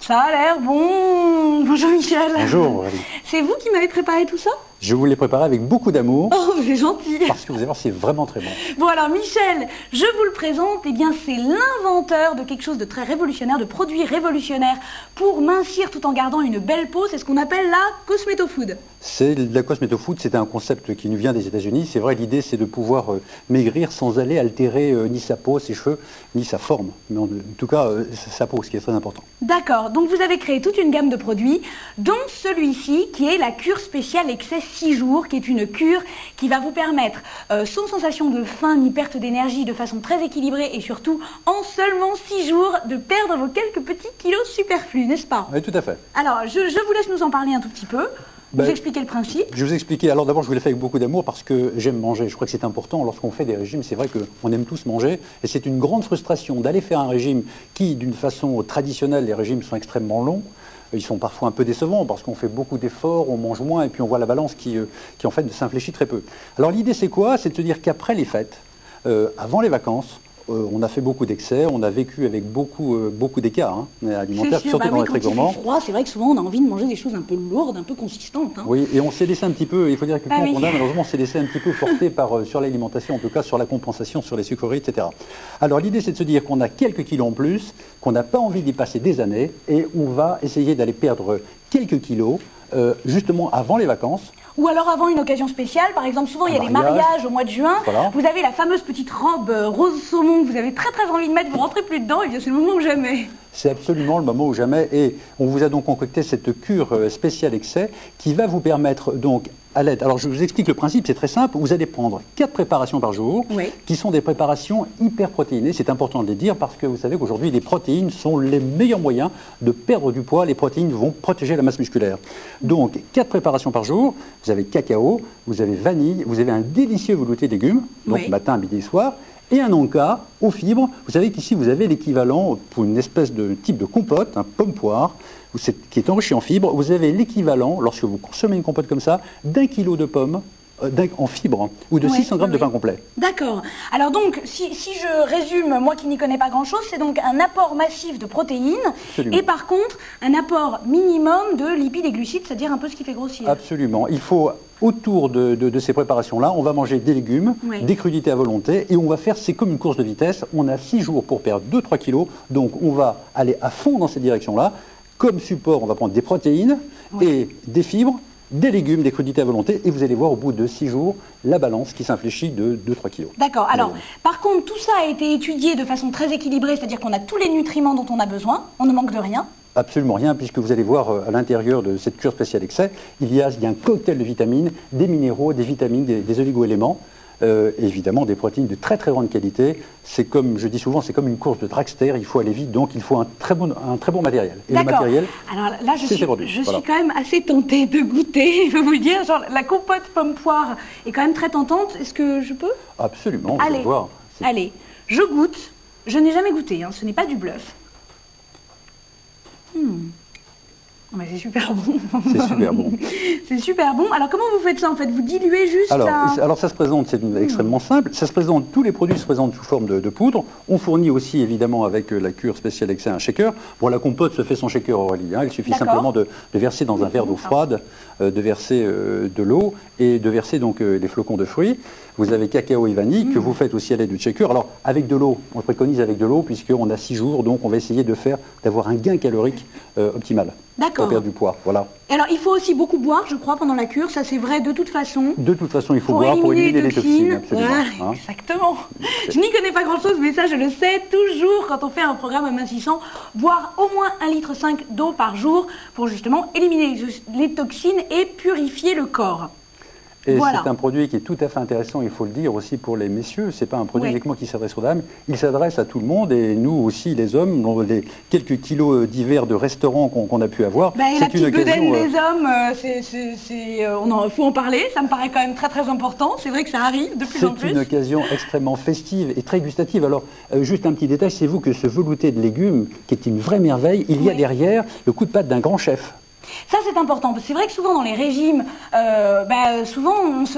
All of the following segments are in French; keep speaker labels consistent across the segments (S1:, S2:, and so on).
S1: Ça a l'air bon. Bonjour Michel.
S2: Bonjour Aurélie.
S1: C'est vous qui m'avez préparé tout ça?
S2: Je vous l'ai préparé avec beaucoup d'amour.
S1: Oh, c'est gentil.
S2: Parce que vous allez voir, c'est vraiment très bon.
S1: Bon alors Michel, je vous le présente, eh bien c'est l'inventeur de quelque chose de très révolutionnaire, de produits révolutionnaires pour mincir tout en gardant une belle peau. C'est ce qu'on appelle la cosméto-food.
S2: C'est la cosméto-food, c'est un concept qui nous vient des États-Unis. C'est vrai, l'idée c'est de pouvoir maigrir sans aller altérer ni sa peau, ses cheveux, ni sa forme. Mais en tout cas, sa peau, ce qui est très important.
S1: D'accord, donc vous avez créé toute une gamme de produits, dont celui-ci qui est la cure spéciale excès 6 jours, qui est une cure qui va vous permettre, sans sensation de faim ni perte d'énergie, de façon très équilibrée et surtout en seulement 6 jours, de perdre vos quelques petits kilos superflus, n'est-ce pas?
S2: Oui, tout à fait.
S1: Alors, je vous laisse nous en parler un tout petit peu. Vous expliquer le principe.
S2: Je vais vous expliquer. Alors d'abord, je vous l'ai fait avec beaucoup d'amour parce que j'aime manger. Je crois que c'est important lorsqu'on fait des régimes. C'est vrai qu'on aime tous manger. Et c'est une grande frustration d'aller faire un régime qui, d'une façon traditionnelle, les régimes sont extrêmement longs. Ils sont parfois un peu décevants parce qu'on fait beaucoup d'efforts, on mange moins et puis on voit la balance qui en fait s'infléchit très peu. Alors l'idée c'est quoi? C'est de se dire qu'après les fêtes, avant les vacances, on a fait beaucoup d'excès, on a vécu avec beaucoup d'écarts alimentaires, surtout dans les très gourmands.
S1: C'est vrai que souvent on a envie de manger des choses un peu lourdes, un peu consistantes. Hein.
S2: Oui, et on s'est laissé un petit peu, il faut dire que quand on a, malheureusement, on s'est laissé un petit peu porter sur l'alimentation, en tout cas sur la compensation, sur les sucreries, etc. Alors l'idée c'est de se dire qu'on a quelques kilos en plus, qu'on n'a pas envie d'y passer des années, et on va essayer d'aller perdre quelques kilos, justement avant les vacances.
S1: Ou alors avant une occasion spéciale, par exemple, souvent il y a des mariages au mois de juin, voilà. Vous avez la fameuse petite robe rose saumon que vous avez très envie de mettre, vous rentrez plus dedans, et bien c'est le moment ou jamais.
S2: C'est absolument le moment ou jamais, et on vous a donc concocté cette cure spéciale excès qui va vous permettre donc à l'aide. Alors je vous explique le principe, c'est très simple, vous allez prendre 4 préparations par jour, qui sont des préparations hyper protéinées, c'est important de les dire parce que vous savez qu'aujourd'hui les protéines sont les meilleurs moyens de perdre du poids, les protéines vont protéger la masse musculaire. Donc 4 préparations par jour, vous avez cacao, vous avez vanille, vous avez un délicieux velouté de légumes, donc matin, midi et soir, et un encas aux fibres. Vous savez qu'ici vous avez l'équivalent pour une espèce de type de compote, un pomme-poire, qui est enrichi en fibres. Vous avez l'équivalent, lorsque vous consommez une compote comme ça, d'1 kilo de pommes en fibres ou de 600 grammes de pain complet.
S1: D'accord. Alors donc, si je résume, moi qui n'y connais pas grand-chose, c'est donc un apport massif de protéines et par contre un apport minimum de lipides et glucides, c'est-à-dire un peu ce qui fait grossir.
S2: Absolument. Il faut, autour de ces préparations-là, on va manger des légumes, des crudités à volonté et on va faire, c'est comme une course de vitesse, on a 6 jours pour perdre 2-3 kilos, donc on va aller à fond dans cette direction-là. Comme support, on va prendre des protéines et des fibres, des légumes, des crudités à volonté, et vous allez voir au bout de 6 jours la balance qui s'infléchit de 2-3 kilos.
S1: D'accord. Alors, par contre, tout ça a été étudié de façon très équilibrée, c'est-à-dire qu'on a tous les nutriments dont on a besoin, on ne manque de rien. Absolument rien, puisque vous allez voir à l'intérieur de cette cure spéciale excès, il y a un cocktail de vitamines, des minéraux, des vitamines, des oligo-éléments. Évidemment des protéines de très grande qualité. C'est comme, je dis souvent, c'est comme une course de dragster, il faut aller vite, donc il faut un très bon matériel. Et le matériel, alors là, je suis quand même assez tentée de goûter, je peux vous le dire, genre la compote pomme-poire est quand même très tentante, est-ce que je peux?
S2: Absolument, vous allez voir.
S1: Allez, je goûte, je n'ai jamais goûté, ce n'est pas du bluff. C'est super bon.
S2: C'est super bon.
S1: C'est super bon. Alors comment vous faites ça en fait? Vous diluez juste
S2: alors ça se présente, c'est extrêmement simple. Ça se présente, tous les produits se présentent sous forme de poudre. On fournit aussi évidemment avec la cure spéciale excès un shaker. Bon, la compote se fait sans shaker, Aurélie. Il suffit simplement de verser dans un verre d'eau froide, de verser de l'eau et de verser donc les flocons de fruits. Vous avez cacao et vanille que vous faites aussi à l'aide du shaker. Alors avec de l'eau, on préconise avec de l'eau puisqu'on a 6 jours, donc on va essayer d'avoir un gain calorique optimal. D'accord. Pour perdre du poids, voilà.
S1: Alors il faut aussi beaucoup boire, je crois, pendant la cure, ça c'est vrai de toute façon.
S2: De toute façon, il faut boire pour éliminer les toxines. Absolument.
S1: Voilà, exactement. Je n'y connais pas grand-chose, mais ça je le sais, toujours quand on fait un programme amincissant, boire au moins 1,5 litre d'eau par jour pour justement éliminer les toxines et purifier le corps.
S2: Et c'est un produit qui est tout à fait intéressant, il faut le dire aussi pour les messieurs. C'est pas un produit uniquement qui s'adresse aux dames, il s'adresse à tout le monde et nous aussi les hommes, les quelques kilos d'hiver de restaurants qu'on a pu avoir.
S1: C'est une occasion. Les hommes, faut en parler, ça me paraît quand même très important. C'est vrai que ça arrive de plus en plus.
S2: C'est une occasion extrêmement festive et très gustative. Alors juste un petit détail, c'est vous que ce velouté de légumes, qui est une vraie merveille, il y a derrière le coup de patte d'un grand chef.
S1: Ça c'est important, parce que c'est vrai que souvent dans les régimes, souvent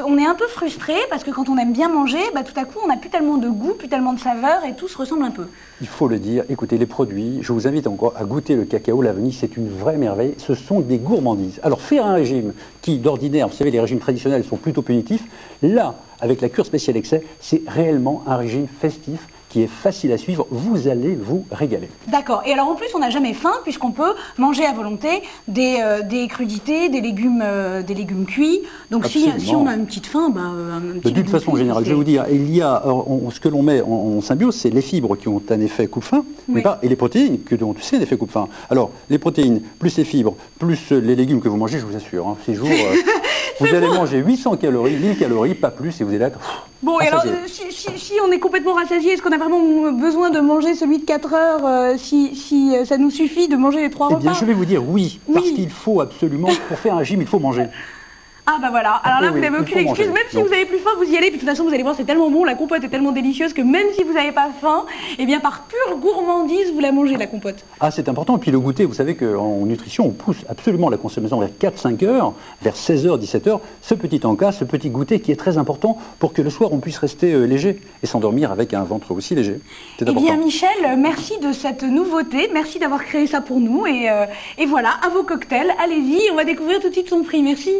S1: on est un peu frustré parce que quand on aime bien manger, tout à coup on n'a plus tellement de goût, plus tellement de saveur et tout se ressemble un peu.
S2: Il faut le dire, écoutez les produits, je vous invite encore à goûter le cacao, la vanille, c'est une vraie merveille, ce sont des gourmandises. Alors faire un régime qui d'ordinaire, vous savez les régimes traditionnels sont plutôt punitifs, là avec la cure spéciale excès, c'est réellement un régime festif qui est facile à suivre, vous allez vous régaler.
S1: D'accord, et alors en plus on n'a jamais faim puisqu'on peut manger à volonté des crudités, des légumes cuits, donc si on a une petite faim, un petit
S2: de façon générale, je vais vous dire, il y a ce que l'on met en symbiose, c'est les fibres qui ont un effet coupe-faim, oui. Et les protéines qui ont aussi un effet coupe-faim. Alors les protéines, plus les fibres, plus les légumes que vous mangez, je vous assure, ces jours, vous allez manger 800 calories, 1000 calories, pas plus, et vous allez être...
S1: Bon, et alors, si on est complètement rassasié, est-ce qu'on a vraiment besoin de manger celui de 4 heures si ça nous suffit de manger les 3 repas?
S2: Eh bien, je vais vous dire oui, parce qu'il faut absolument, pour faire un régime, il faut manger.
S1: Ah voilà, alors là vous n'avez aucune excuse, même si vous avez plus faim, vous y allez, puis de toute façon vous allez voir c'est tellement bon, la compote est tellement délicieuse que même si vous n'avez pas faim, eh bien par pure gourmandise vous la mangez la compote.
S2: Ah c'est important, et puis le goûter, vous savez qu'en nutrition on pousse absolument la consommation vers 4-5 heures, vers 16h, 17h, ce petit encas, ce petit goûter qui est très important pour que le soir on puisse rester léger et s'endormir avec un ventre aussi léger.
S1: Eh bien Michel, merci de cette nouveauté, merci d'avoir créé ça pour nous et voilà, à vos cocktails, allez-y, on va découvrir tout de suite son prix, merci.